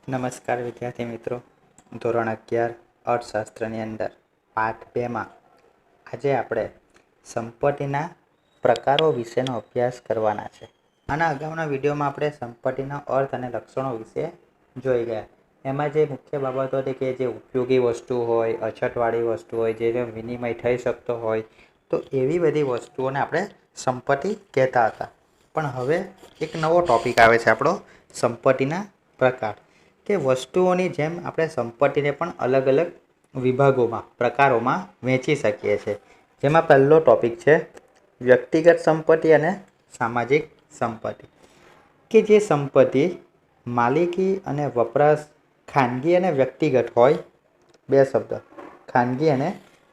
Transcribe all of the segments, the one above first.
નમસ્કાર વિદ્યાર્થી મિત્રો. ધોરણ 11 અર્થશાસ્ત્રની અંદર પાઠ 2માં આજે આપણે સંપત્તિના પ્રકારો વિશેનો અભ્યાસ કરવાના છે. આના અગાઉના વિડીયોમાં આપણે સંપત્તિના અર્થ અને લક્ષણો વિશે જોઈ ગયા. એમાં જે મુખ્ય બાબતો હતી કે જે ઉપયોગી વસ્તુ હોય, અછતવાળી વસ્તુ હોય, જેનો વિનિમય થઈ શકતો હોય, તો એવી બધી વસ્તુઓને આપણે સંપત્તિ કહેતા હતા. પણ હવે એક નવો ટોપિક આવે છે આપણો સંપત્તિના પ્રકાર. કે વસ્તુઓની જેમ આપણે સંપત્તિને પણ અલગ અલગ વિભાગોમાં પ્રકારોમાં વહેંચી શકીએ છીએ. જેમાં પહેલો ટોપિક છે વ્યક્તિગત સંપત્તિ અને સામાજિક સંપત્તિ. કે જે સંપત્તિ માલિકી અને વપરાશ ખાનગી અને વ્યક્તિગત હોય, બે શબ્દ ખાનગી અને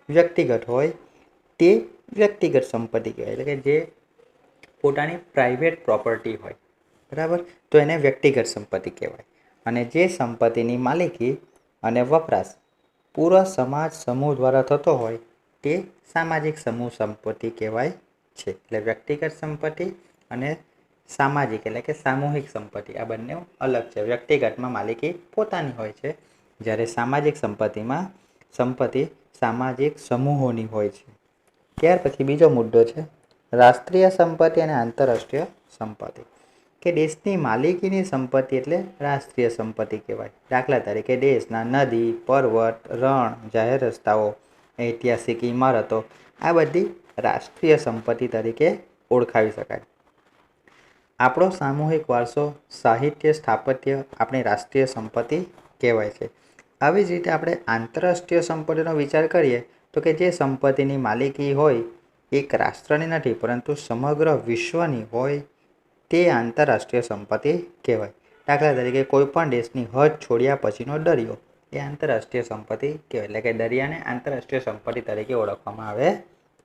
વ્યક્તિગત હોય, તે વ્યક્તિગત સંપત્તિ કહેવાય. એટલે કે જે પોતાની પ્રાઇવેટ પ્રોપર્ટી હોય, બરાબર, તો એને વ્યક્તિગત સંપત્તિ કહેવાય. અને જે સંપત્તિની માલિકી અને વપરાશ પૂરો સમાજ સમૂહ દ્વારા થતો હોય, તે સામાજિક સમૂહ સંપત્તિ કહેવાય છે. એટલે વ્યક્તિગત સંપત્તિ અને સામાજિક એટલે કે સામૂહિક સંપત્તિ આ બંને અલગ છે. વ્યક્તિગતમાં માલિકી પોતાની હોય છે, જ્યારે સામાજિક સંપત્તિ સામાજિક સમૂહોની હોય છે. ત્યાર પછી બીજો મુદ્દો છે રાષ્ટ્રીય સંપત્તિ અને આંતરરાષ્ટ્રીય સંપત્તિ. કે દેશની માલિકીની સંપત્તિ એટલે રાષ્ટ્રીય સંપત્તિ કહેવાય. દાખલા તરીકે દેશના નદી, પર્વત, રણ, જાહેર રસ્તાઓ, ઐતિહાસિક ઇમારતો આ બધી રાષ્ટ્રીય સંપત્તિ તરીકે ઓળખાવી શકાય. આપણો સામૂહિક વારસો, સાહિત્ય, સ્થાપત્ય આપણી રાષ્ટ્રીય સંપત્તિ કહેવાય છે. આવી જ રીતે આપણે આંતરરાષ્ટ્રીય સંપત્તિનો વિચાર કરીએ તો કે જે સંપત્તિની માલિકી હોય એક રાષ્ટ્રની નથી પરંતુ સમગ્ર વિશ્વની હોય, તે આંતરરાષ્ટ્રીય સંપત્તિ કહેવાય. દાખલા તરીકે કોઈ પણ દેશની હદ છોડ્યા પછીનો દરિયો એ આંતરરાષ્ટ્રીય સંપત્તિ કહેવાય. એટલે કે દરિયાને આંતરરાષ્ટ્રીય સંપત્તિ તરીકે ઓળખવામાં આવે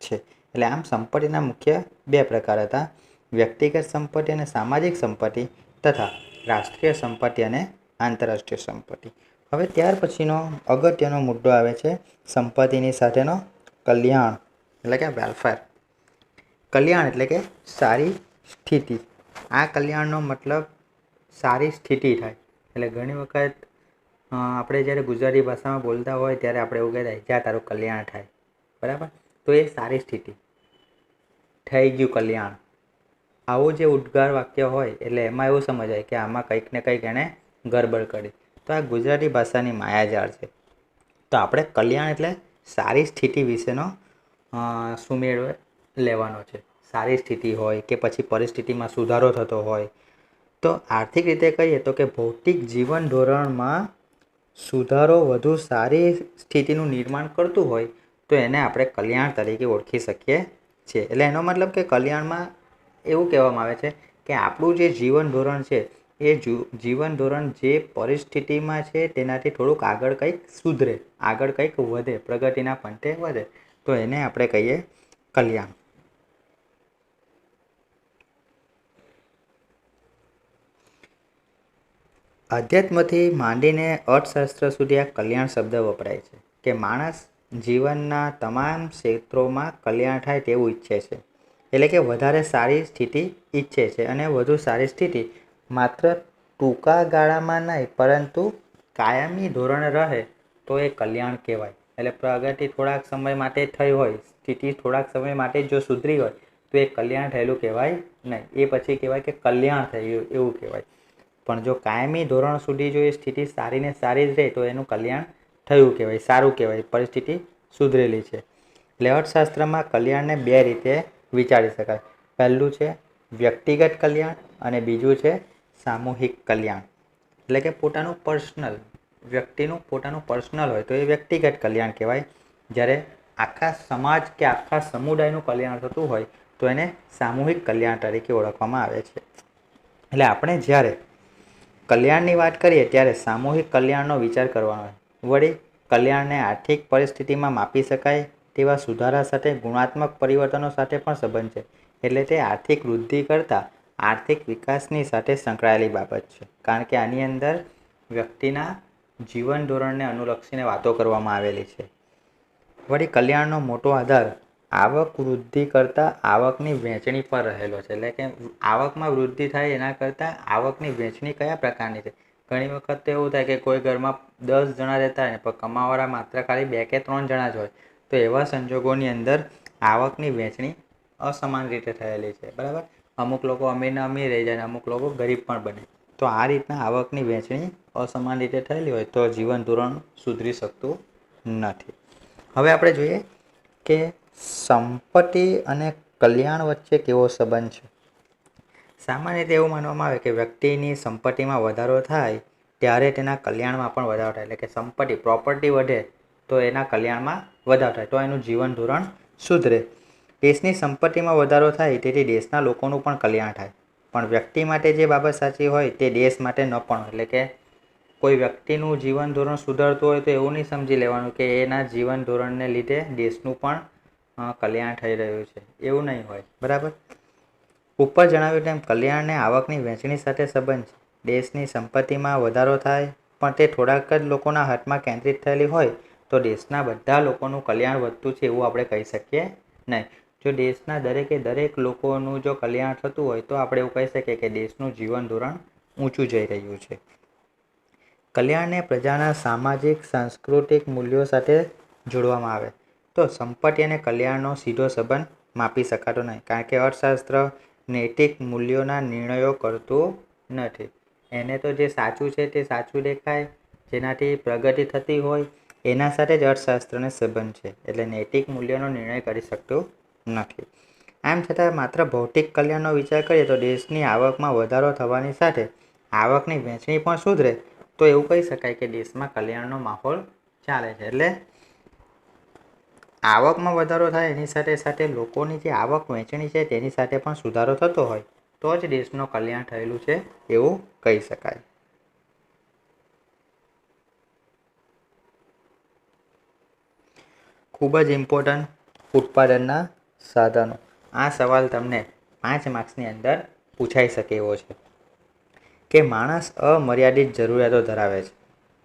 છે. એટલે આમ સંપત્તિના મુખ્ય બે પ્રકાર હતા: વ્યક્તિગત સંપત્તિ અને સામાજિક સંપત્તિ તથા રાષ્ટ્રીય સંપત્તિ અને આંતરરાષ્ટ્રીય સંપત્તિ. હવે ત્યાર પછીનો અગત્યનો મુદ્દો આવે છે સંપત્તિની સાથેનો કલ્યાણ એટલે કે વેલફેર. કલ્યાણ એટલે કે સારી સ્થિતિ. આ કલ્યાણનો મતલબ સારી સ્થિતિ થાય. એટલે ઘણી વખત આપણે જ્યારે ગુજરાતી ભાષામાં બોલતા હોય ત્યારે આપણે એવું કહેતા જ્યાં તારું કલ્યાણ થાય, બરાબર, તો એ સારી સ્થિતિ, થઈ ગયું કલ્યાણ. આવું જે ઉદ્ગાર વાક્ય હોય એટલે એમાં એવું સમજાય કે આમાં કંઈક ને કંઈક એણે ગડબડ કરી. તો આ ગુજરાતી ભાષાની માયાજાળ છે. તો આપણે કલ્યાણ એટલે સારી સ્થિતિ વિશેનો સુમેળ લેવાનો છે. સારી સ્થિતિ હોય કે પછી પરિસ્થિતિમાં સુધારો થતો હોય. તો આર્થિક રીતે કહીએ તો કે ભૌતિક જીવન ધોરણમાં સુધારો, વધુ સારી સ્થિતિનું નિર્માણ કરતું હોય તો એને આપણે કલ્યાણ તરીકે ઓળખી શકીએ છીએ. એટલે એનો મતલબ કે કલ્યાણમાં એવું કહેવામાં આવે છે કે આપણું જે જીવન ધોરણ છે એ જીવન ધોરણ જે પરિસ્થિતિમાં છે તેનાથી થોડુંક આગળ કંઈક સુધરે, આગળ કંઈક વધે, પ્રગતિના પંથે વધે, તો એને આપણે કહીએ કલ્યાણ. અધ્યાત્મથી માંડીને અર્થશાસ્ત્ર સુધી આ કલ્યાણ શબ્દ વપરાય છે કે માણસ જીવનના તમામ ક્ષેત્રોમાં કલ્યાણ થાય તેવું ઈચ્છે છે. એટલે કે વધારે સારી સ્થિતિ ઈચ્છે છે અને વધુ સારી સ્થિતિ માત્ર ટૂંકા ગાળામાં નહીં પરંતુ કાયમી ધોરણે રહે તો એ કલ્યાણ કહેવાય. એટલે પ્રગતિ થોડાક સમય માટે થઈ હોય, સ્થિતિ થોડાક સમય માટે જો સુધરી હોય તો એ કલ્યાણ થયેલું કહેવાય નહીં. એ પછી કહેવાય કે કલ્યાણ થયું એવું કહેવાય. પણ જો કાયમી ધોરણ સુધી જો એ સ્થિતિ સારી ને સારી જ રહે તો એનું કલ્યાણ થયું કહેવાય, સારું કહેવાય, પરિસ્થિતિ સુધરેલી છે. એટલે અર્થશાસ્ત્રમાં કલ્યાણને બે રીતે વિચારી શકાય. પહેલું છે વ્યક્તિગત કલ્યાણ અને બીજું છે સામૂહિક કલ્યાણ. એટલે કે પોતાનું પર્સનલ, વ્યક્તિનું પોતાનું પર્સનલ હોય તો એ વ્યક્તિગત કલ્યાણ કહેવાય. જ્યારે આખા સમાજ કે આખા સમુદાયનું કલ્યાણ થતું હોય તો એને સામૂહિક કલ્યાણ તરીકે ઓળખવામાં આવે છે. એટલે આપણે જ્યારે કલ્યાણની વાત કરીએ ત્યારે સામૂહિક કલ્યાણનો વિચાર કરવાનો હોય. વળી કલ્યાણને આર્થિક પરિસ્થિતિમાં માપી શકાય તેવા સુધારા સાથે ગુણાત્મક પરિવર્તનો સાથે પણ સંબંધ છે. એટલે તે આર્થિક વૃદ્ધિ કરતાં આર્થિક વિકાસની સાથે સંકળાયેલી બાબત છે. કારણ કે આની અંદર વ્યક્તિના જીવન ધોરણને અનુલક્ષીને વાતો કરવામાં આવેલી છે. વળી કલ્યાણનો મોટો આધાર આવક વૃદ્ધિ કરતાં આવકની વહેંચણી પર રહેલો છે. એટલે કે આવકમાં વૃદ્ધિ થાય એના કરતાં આવકની વહેંચણી કયા પ્રકારની છે ઘણી વખત તો એવું થાય કે કોઈ ઘરમાં 10 જણા રહેતા હોય પણ કમાવાવાળા માત્ર ખાલી 2 કે 3 જણા જ હોય. તો એવા સંજોગોની અંદર આવકની વહેંચણી અસમાન રીતે થયેલી છે. બરાબર, અમુક લોકો અમીરના અમીર રહી જાય અને અમુક લોકો ગરીબ પણ બને. તો આ રીતના આવકની વહેંચણી અસમાન રીતે થયેલી હોય તો જીવન ધોરણ સુધરી શકતું નથી. હવે આપણે જોઈએ કે સંપત્તિ અને કલ્યાણ વચ્ચે કેવો સંબંધ છે. સામાન્ય રીતે એવું માનવામાં આવે કે વ્યક્તિની સંપત્તિમાં વધારો થાય ત્યારે તેના કલ્યાણમાં પણ વધારો થાય. એટલે કે સંપત્તિ પ્રોપર્ટી વધે તો એના કલ્યાણમાં વધારો થાય, તો એનું જીવન ધોરણ સુધરે. દેશની સંપત્તિમાં વધારો થાય તેથી દેશના લોકોનું પણ કલ્યાણ થાય. પણ વ્યક્તિ માટે જે બાબત સાચી હોય તે દેશ માટે ન પણ હોય. એટલે કે કોઈ વ્યક્તિનું જીવન ધોરણ સુધરતું હોય તો એવું નહીં સમજી લેવાનું કે એના જીવન ધોરણને લીધે દેશનું પણ કલ્યાણ થઈ રહ્યું છે, એવું નહીં હોય. બરાબર, ઉપર જણાવ્યું તેમ કલ્યાણને આવકની વહેંચણી સાથે સંબંધ છે. દેશની સંપત્તિમાં વધારો થાય પણ તે થોડાક જ લોકોના હાથમાં કેન્દ્રિત થયેલી હોય તો દેશના બધા લોકોનું કલ્યાણ વધતું છે એવું આપણે કહી શકીએ નહીં. જો દેશના દરેક લોકોનું જો કલ્યાણ થતું હોય તો આપણે એવું કહી શકીએ કે દેશનું જીવન ધોરણ ઊંચું જઈ રહ્યું છે. કલ્યાણને પ્રજાના સામાજિક સાંસ્કૃતિક મૂલ્યો સાથે જોડવામાં આવે તો સંપત્તિ અને કલ્યાણનો સીધો સંબંધ માપી શકાતો નહીં. કારણ કે અર્થશાસ્ત્ર નૈતિક મૂલ્યોના નિર્ણયો કરતું નથી. એને તો જે સાચું છે તે સાચું દેખાય, જેનાથી પ્રગતિ થતી હોય એના સાથે જ અર્થશાસ્ત્રને સંબંધ છે. એટલે નૈતિક મૂલ્યોનો નિર્ણય કરી શકતું નથી. આમ છતાં માત્ર ભૌતિક કલ્યાણનો વિચાર કરીએ તો દેશની આવકમાં વધારો થવાની સાથે આવકની વહેંચણી પણ સુધરે તો એવું કહી શકાય કે દેશમાં કલ્યાણનો માહોલ ચાલે છે. એટલે આવકમાં વધારો થાય એની સાથે સાથે લોકોની જે આવક વહેંચણી છે તેની સાથે પણ સુધારો થતો હોય તો જ દેશનું કલ્યાણ થયેલું છે એવું કહી શકાય. ખૂબ જ ઇમ્પોર્ટન્ટ ઉત્પાદનના સાધનો. આ સવાલ તમને 5 માર્ક્સની અંદર પૂછાઈ શકે એવો છે કે માણસ અમર્યાદિત જરૂરિયાતો ધરાવે છે.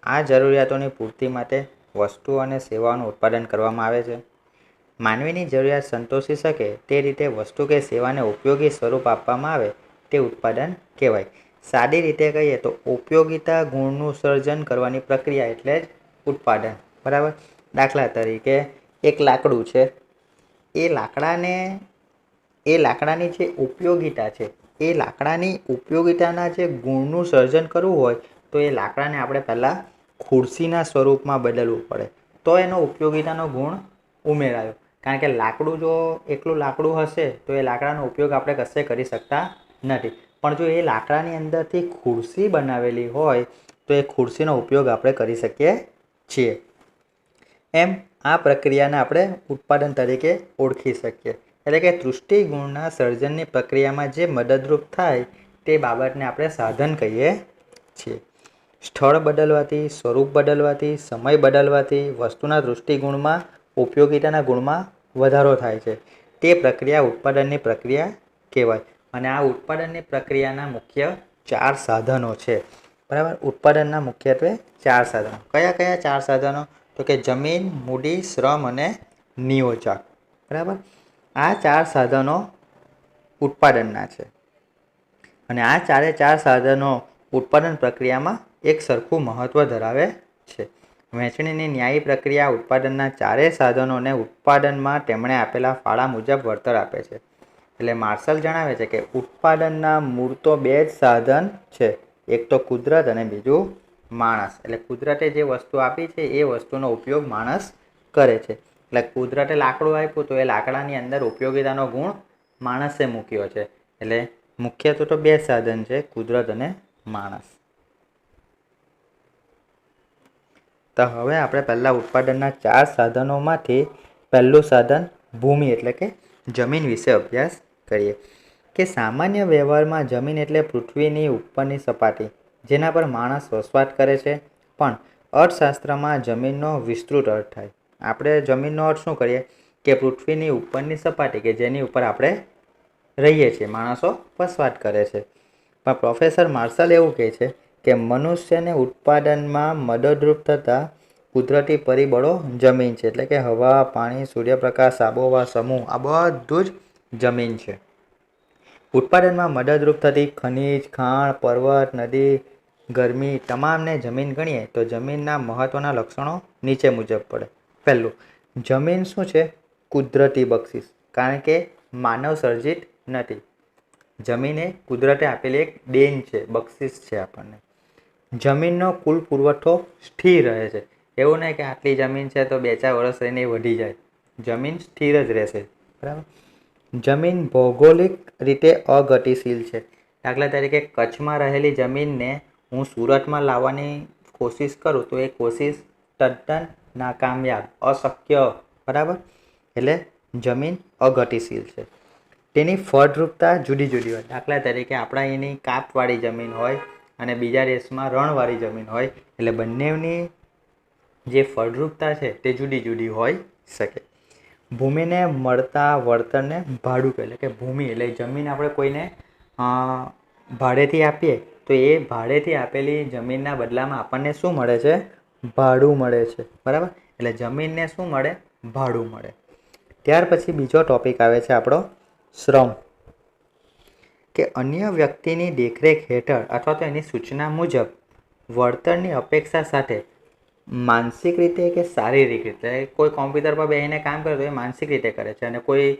આ જરૂરિયાતોની પૂર્તિ માટે વસ્તુઓ અને સેવાઓનું ઉત્પાદન કરવામાં આવે છે. માનવીની જરૂરિયાત સંતોષી શકે તે રીતે વસ્તુ કે સેવાને ઉપયોગી સ્વરૂપ આપવામાં આવે તે ઉત્પાદન કહેવાય. સાદી રીતે કહીએ તો ઉપયોગિતા ગુણનું સર્જન કરવાની પ્રક્રિયા એટલે જ ઉત્પાદન. બરાબર, દાખલા તરીકે એક લાકડું છે, એ લાકડાની જે ઉપયોગિતા છે એ લાકડાની ઉપયોગિતાના જે ગુણનું સર્જન કરવું હોય તો એ લાકડાને આપણે પહેલાં ખુરશીના સ્વરૂપમાં બદલવું પડે તો એનો ઉપયોગિતાનો ગુણ ઉમેરાયો. કારણ કે લાકડું જો એકલું લાકડું હશે તો એ લાકડાનો ઉપયોગ આપણે કશે કરી શકતા નથી. પણ જો એ લાકડાની અંદરથી ખુરશી બનાવેલી હોય તો એ ખુરશીનો ઉપયોગ આપણે કરી શકીએ છીએ. એમ આ પ્રક્રિયાને આપણે ઉત્પાદન તરીકે ઓળખી શકીએ. એટલે કે દૃષ્ટિગુણના સર્જનની પ્રક્રિયામાં જે મદદરૂપ થાય તે બાબતને આપણે સાધન કહીએ છીએ. સ્થળ બદલવાથી, સ્વરૂપ બદલવાથી, સમય બદલવાથી વસ્તુના દૃષ્ટિગુણમાં ઉપયોગિતાના ગુણમાં વધારો થાય છે. તે પ્રક્રિયા ઉત્પાદનની પ્રક્રિયા કહેવાય. અને આ ઉત્પાદનની પ્રક્રિયાના મુખ્ય 4 સાધનો છે. બરાબર, ઉત્પાદનના મુખ્યત્વે 4 સાધનો. કયા 4 સાધનો? તો કે જમીન, મૂડી, શ્રમ અને નિયોજક. બરાબર, આ 4 સાધનો ઉત્પાદનના છે. અને આ 4 સાધનો ઉત્પાદન પ્રક્રિયામાં એક સરખું મહત્વ ધરાવે છે. વહેંચણીની ન્યાયી પ્રક્રિયા ઉત્પાદનના 4 સાધનોને ઉત્પાદનમાં તેમણે આપેલા ફાળા મુજબ વળતર આપે છે. એટલે માર્શલ જણાવે છે કે ઉત્પાદનના મૂળ તો 2 જ સાધન છે, એક તો કુદરત અને બીજું માણસ. એટલે કુદરતે જે વસ્તુ આપી છે એ વસ્તુનો ઉપયોગ માણસ કરે છે. એટલે કુદરતે લાકડું આપ્યું તો એ લાકડાની અંદર ઉપયોગિતાનો ગુણ માણસે મૂક્યો છે. એટલે મુખ્યત્વે તો 2 સાધન છે, કુદરત અને માણસ. તો હવે આપણે પહેલાં ઉત્પાદનના 4 સાધનોમાંથી પહેલું સાધન ભૂમિ એટલે કે જમીન વિશે અભ્યાસ કરીએ. કે સામાન્ય વ્યવહારમાં જમીન એટલે પૃથ્વીની ઉપરની સપાટી જેના પર માણસ વસવાટ કરે છે. પણ અર્થશાસ્ત્રમાં જમીનનો વિસ્તૃત અર્થ થાય. આપણે જમીનનો અર્થ શું કરીએ કે પૃથ્વીની ઉપરની સપાટી કે જેની ઉપર આપણે રહીએ છીએ, માણસો વસવાટ કરે છે. પણ પ્રોફેસર માર્શલ એવું કહે છે કે મનુષ્યને ઉત્પાદનમાં મદદરૂપ થતા કુદરતી પરિબળો જમીન છે. એટલે કે હવા, પાણી, સૂર્યપ્રકાશ, આબોહવા, સમૂહ આ બધું જ જમીન છે. ઉત્પાદનમાં મદદરૂપ થતી ખનિજ, ખાણ, પર્વત, નદી, ગરમી તમામને જમીન ગણીએ તો જમીનના મહત્ત્વના લક્ષણો નીચે મુજબ પડે. પહેલું, જમીન શું છે? કુદરતી બક્ષિસ, કારણ કે માનવ સર્જિત નથી. જમીન એ કુદરતે આપેલી એક દેન છે, બક્ષિસ છે આપણને. જમીનનો કુલ પુરવઠો સ્થિર રહે છે. એવું નહીં કે આટલી જમીન છે તો 2-4 વર્ષ રહીને વધી જાય. જમીન સ્થિર જ રહેશે. બરાબર. જમીન ભૌગોલિક રીતે અગતિશીલ છે. દાખલા તરીકે કચ્છમાં રહેલી જમીનને હું સુરતમાં લાવવાની કોશિશ કરું તો એ કોશિશ તદ્દન નાકામયાબ, અશક્ય. બરાબર. એટલે જમીન અગતિશીલ છે. તેની ફળદ્રુપતા જુદી જુદી હોય. દાખલા તરીકે આપણા અહીંની કાપવાળી જમીન હોય અને બીજા દેશમાં રણવાળી જમીન હોય, એટલે બંનેની જે ફળદ્રુપતા છે તે જુદી જુદી હોઈ શકે. ભૂમિને મળતા વળતરને ભાડું કહે, એટલે કે ભૂમિ એટલે જમીન આપણે કોઈને ભાડેથી આપીએ તો એ ભાડેથી આપેલી જમીનના બદલામાં આપણને શું મળે છે? ભાડું મળે છે. બરાબર. એટલે જમીનને શું મળે? ભાડું મળે. ત્યાર પછી બીજો ટોપિક આવે છે આપણો શ્રમ, કે અન્ય વ્યક્તિની દેખરેખ હેઠળ અથવા તો એની સૂચના મુજબ વળતરની અપેક્ષા સાથે માનસિક રીતે કે શારીરિક રીતે, કોઈ કોમ્પ્યુટર પર બેસીને કામ કરે તો એ માનસિક રીતે કરે છે, અને કોઈ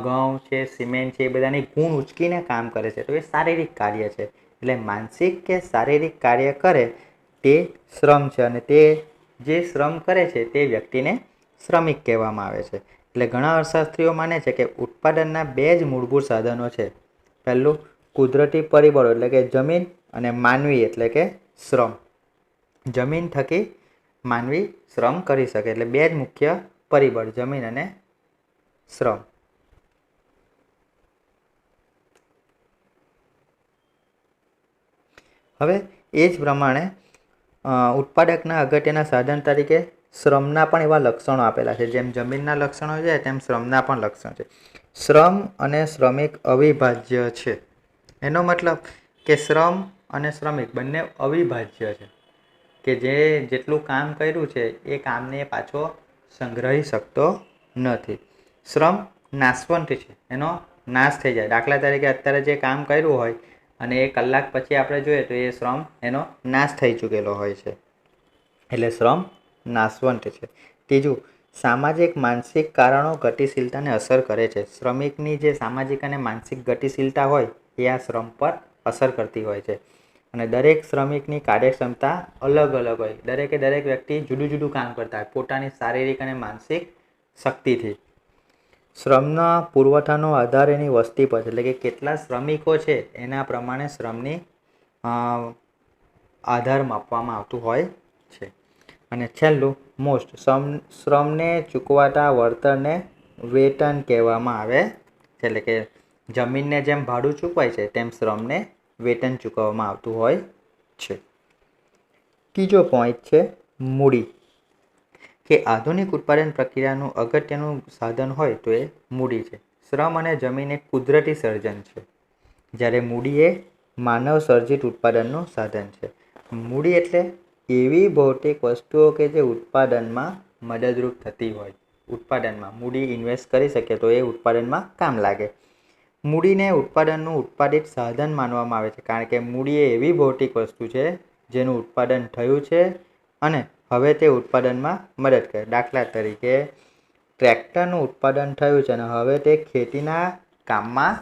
ઘઉં છે, સિમેન્ટ છે, એ બધાની ગુણ ઉચકીને કામ કરે છે તો એ શારીરિક કાર્ય છે. એટલે માનસિક કે શારીરિક કાર્ય કરે તે શ્રમ છે, અને તે જે શ્રમ કરે છે તે વ્યક્તિને શ્રમિક કહેવામાં આવે છે. એટલે ઘણા અર્થશાસ્ત્રીઓ માને છે કે ઉત્પાદનના 2 જ મૂળભૂત સાધનો છે. પહેલું, કુદરતી પરિબળો એટલે કે જમીન, અને માનવી એટલે કે શ્રમ. જમીન થકી માનવી શ્રમ કરી શકે. એટલે 2 જ મુખ્ય પરિબળ, જમીન અને શ્રમ. હવે એ જ પ્રમાણે ઉત્પાદકના અગત્યના સાધન તરીકે શ્રમના પણ એવા લક્ષણો આપેલા છે. જેમ જમીનના લક્ષણો છે તેમ શ્રમના પણ લક્ષણો છે. શ્રમ અને શ્રમિક અવિભાજ્ય છે. એનો મતલબ કે શ્રમ અને શ્રમિક બંને અવિભાજ્ય છે, કે જે જેટલું કામ કર્યું છે એ કામને પાછો સંગ્રહી શકતો નથી. શ્રમ નાશવંત છે, એનો નાશ થઈ જાય. દાખલા તરીકે અત્યારે જે કામ કર્યું હોય અને એ કલાક પછી આપણે જોઈએ તો એ શ્રમ એનો નાશ થઈ ચૂકેલો હોય છે. એટલે શ્રમ નાશવંત છે. ત્રીજું, સામાજિક માનસિક કારણો ગતિશીલતાને અસર કરે છે. શ્રમિકની જે સામાજિક અને માનસિક ગતિશીલતા હોય એ આ શ્રમ પર અસર કરતી હોય છે. અને દરેક શ્રમિકની કાર્યક્ષમતા અલગ અલગ હોય. દરેકે દરેક વ્યક્તિ જુદું જુદું કામ કરતા હોય પોતાની શારીરિક અને માનસિક શક્તિથી. શ્રમના પુરવઠાનો આધાર એની વસ્તી પર છે, એટલે કે કેટલા શ્રમિકો છે એના પ્રમાણે શ્રમની આધાર માપવામાં આવતું હોય છે. અને છેલ્લું, મોસ્ટ, શ્રમને ચૂકવાતા વળતરને વેતન કહેવામાં આવે છે. એટલે કે જમીનને જેમ ભાડું ચૂકવાય છે તેમ શ્રમને વેતન ચૂકવવામાં આવતું હોય છે. ત્રીજો પોઈન્ટ છે મૂડી, કે આધુનિક ઉત્પાદન પ્રક્રિયાનું અગત્યનું સાધન હોય તો એ મૂડી છે. શ્રમ અને જમીન એ કુદરતી સર્જન છે, જ્યારે મૂડી એ માનવ સર્જિત ઉત્પાદનનું સાધન છે. મૂડી એટલે એવી ભૌતિક વસ્તુઓ કે જે ઉત્પાદનમાં મદદરૂપ થતી હોય. ઉત્પાદનમાં મૂડી ઇન્વેસ્ટ કરી શકે તો એ ઉત્પાદનમાં કામ લાગે. મૂડીને ઉત્પાદનનું ઉત્પાદિત સાધન માનવામાં આવે છે, કારણ કે મૂડી એ એવી ભૌતિક વસ્તુ છે જેનું ઉત્પાદન થયું છે અને હવે તે ઉત્પાદનમાં મદદ કરે. દાખલા તરીકે ટ્રેક્ટરનું ઉત્પાદન થયું છે અને હવે તે ખેતીના કામમાં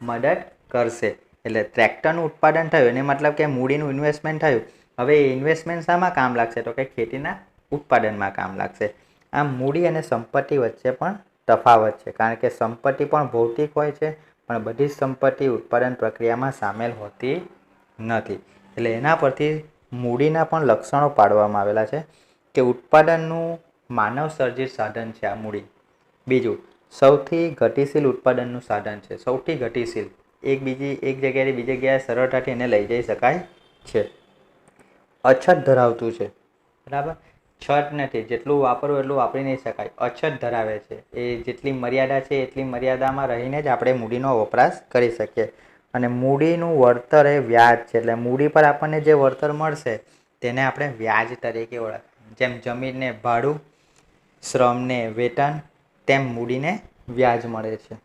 મદદ કરશે. એટલે ટ્રેક્ટરનું ઉત્પાદન થયું એને મતલબ કે મૂડીનું ઇન્વેસ્ટમેન્ટ થયું. હવે એ ઇન્વેસ્ટમેન્ટ શામાં કામ લાગશે? તો કે ખેતીના ઉત્પાદનમાં કામ લાગશે. આમ મૂડી અને સંપત્તિ વચ્ચે પણ તફાવત છે, કારણ કે સંપત્તિ પણ ભૌતિક હોય છે પણ બધી જ સંપત્તિ ઉત્પાદન પ્રક્રિયામાં સામેલ હોતી નથી. એટલે એના પરથી મૂડીના પણ લક્ષણો પાડવામાં આવેલા છે, કે ઉત્પાદનનું માનવ સર્જિત સાધન છે આ મૂડી. બીજું, સૌથી ગતિશીલ ઉત્પાદનનું સાધન છે. સૌથી ગતિશીલ, એક જગ્યાએથી બીજી જગ્યાએ સરળતાથી એને લઈ જઈ શકાય છે. અછત ધરાવતું છે. બરાબર. છત નથી, જેટલું વાપરવું એટલું વાપરી નહીં શકાય. અછત ધરાવે છે. એ જેટલી મર્યાદા છે એટલી મર્યાદામાં રહીને જ આપણે મૂડીનો વપરાશ કરી શકીએ. અને મૂડીનું વળતર એ વ્યાજ છે. એટલે મૂડી પર આપણને જે વળતર મળશે તેને આપણે વ્યાજ તરીકે ઓળખીએ. જેમ જમીનને ભાડું, શ્રમને વેતન, તેમ મૂડીને વ્યાજ મળે છે.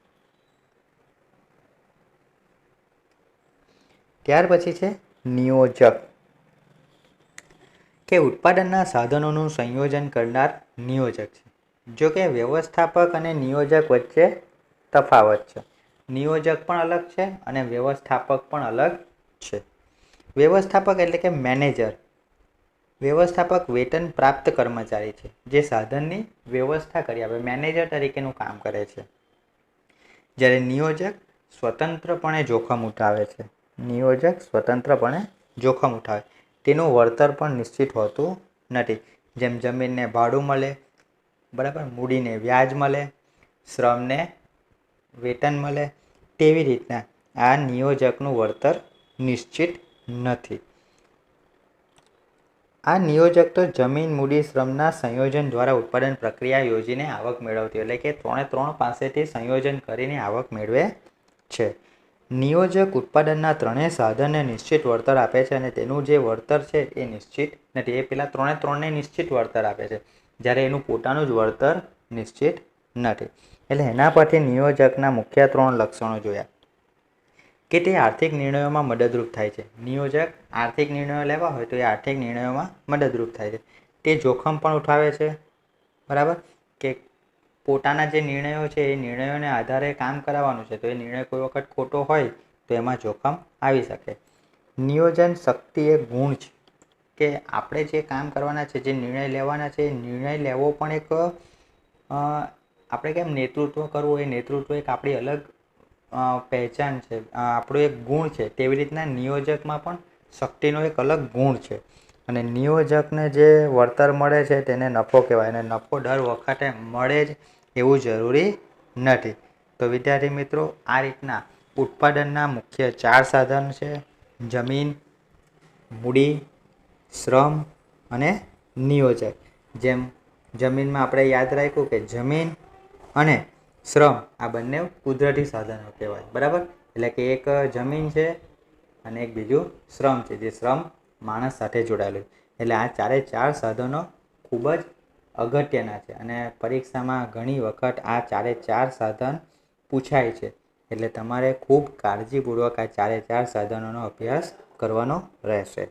ત્યાર પછી છે નિયોજક. કે ઉત્પાદનના સાધનોનું સંયોજન કરનાર નિયોજક છે. જો કે વ્યવસ્થાપક અને નિયોજક વચ્ચે તફાવત છે. નિયોજક પણ અલગ છે અને વ્યવસ્થાપક પણ અલગ છે. વ્યવસ્થાપક એટલે કે મેનેજર. વ્યવસ્થાપક વેતન પ્રાપ્ત કર્મચારી છે જે સાધનની વ્યવસ્થા કરી આપે, મેનેજર તરીકેનું કામ કરે છે. જ્યારે નિયોજક સ્વતંત્રપણે જોખમ ઉઠાવે છે. નિયોજક સ્વતંત્રપણે જોખમ ઉઠાવે, તેનું વળતર પણ નિશ્ચિત હોતું નથી. જેમ જમીનને ભાડું મળે, બરાબર, મૂડીને વ્યાજ મળે, શ્રમને વેતન મળે, તેવી રીતના આ નિયોજકનું વળતર નિશ્ચિત નથી. આ નિયોજક તો જમીન, મૂડી, શ્રમના સંયોજન દ્વારા ઉત્પાદન પ્રક્રિયા યોજીને આવક મેળવતી, એટલે કે 3 પાસેથી સંયોજન કરીને આવક મેળવે છે. નિયોજક ઉત્પાદનના ત્રણેય સાધનને નિશ્ચિત વળતર આપે છે અને તેનું જે વળતર છે એ નિશ્ચિત નથી. એ પેલા ત્રણને નિશ્ચિત વળતર આપે છે, જ્યારે એનું પોતાનું જ વળતર નિશ્ચિત નથી. એટલે એના પરથી નિયોજકના મુખ્ય 3 લક્ષણો જોયા કે તે આર્થિક નિર્ણયોમાં મદદરૂપ થાય છે. નિયોજક આર્થિક નિર્ણયો લેવા હોય તો એ આર્થિક નિર્ણયોમાં મદદરૂપ થાય છે. તે જોખમ પણ ઉઠાવે છે, બરાબર, કે પોતાના જે નિર્ણયો છે એ નિર્ણયોને આધારે કામ કરાવવાનું છે, તો એ નિર્ણય કોઈ વખત ખોટો હોય તો એમાં જોખમ આવી શકે. નિયોજન શક્તિ એક ગુણ છે કે આપણે જે કામ કરવાના છે, જે નિર્ણય લેવાના છે, એ નિર્ણય લેવો પણ એક આપણે કેમ નેતૃત્વ કરવું, એ નેતૃત્વ એક આપણી અલગ પહેચાન છે, આપણો એક ગુણ છે. તેવી રીતના નિયોજકમાં પણ શક્તિનો એક અલગ ગુણ છે. અને નિયોજકને જે વળતર મળે છે તેને નફો કહેવાય, અને નફો દર વખતે મળે જ એવું જરૂરી નથી. તો વિદ્યાર્થી મિત્રો, આ રીતના ઉત્પાદનના મુખ્ય 4 સાધન છે: જમીન, મૂડી, શ્રમ અને નિયોજક. જેમ જમીનમાં આપણે યાદ રાખ્યું કે જમીન અને શ્રમ આ બંને કુદરતી સાધનો કહેવાય, બરાબર. એટલે કે એક જમીન છે અને એક બીજું શ્રમ છે, જે શ્રમ માણસ સાથે જોડાયેલું. એટલે આ 4 સાધનો ખૂબ જ અગત્યના છે અને પરીક્ષામાં ઘણી વખત આ 4 સાધન પૂછાય છે. એટલે તમારે ખૂબ કાળજીપૂર્વક આ 4 સાધનોનો અભ્યાસ કરવાનો રહેશે.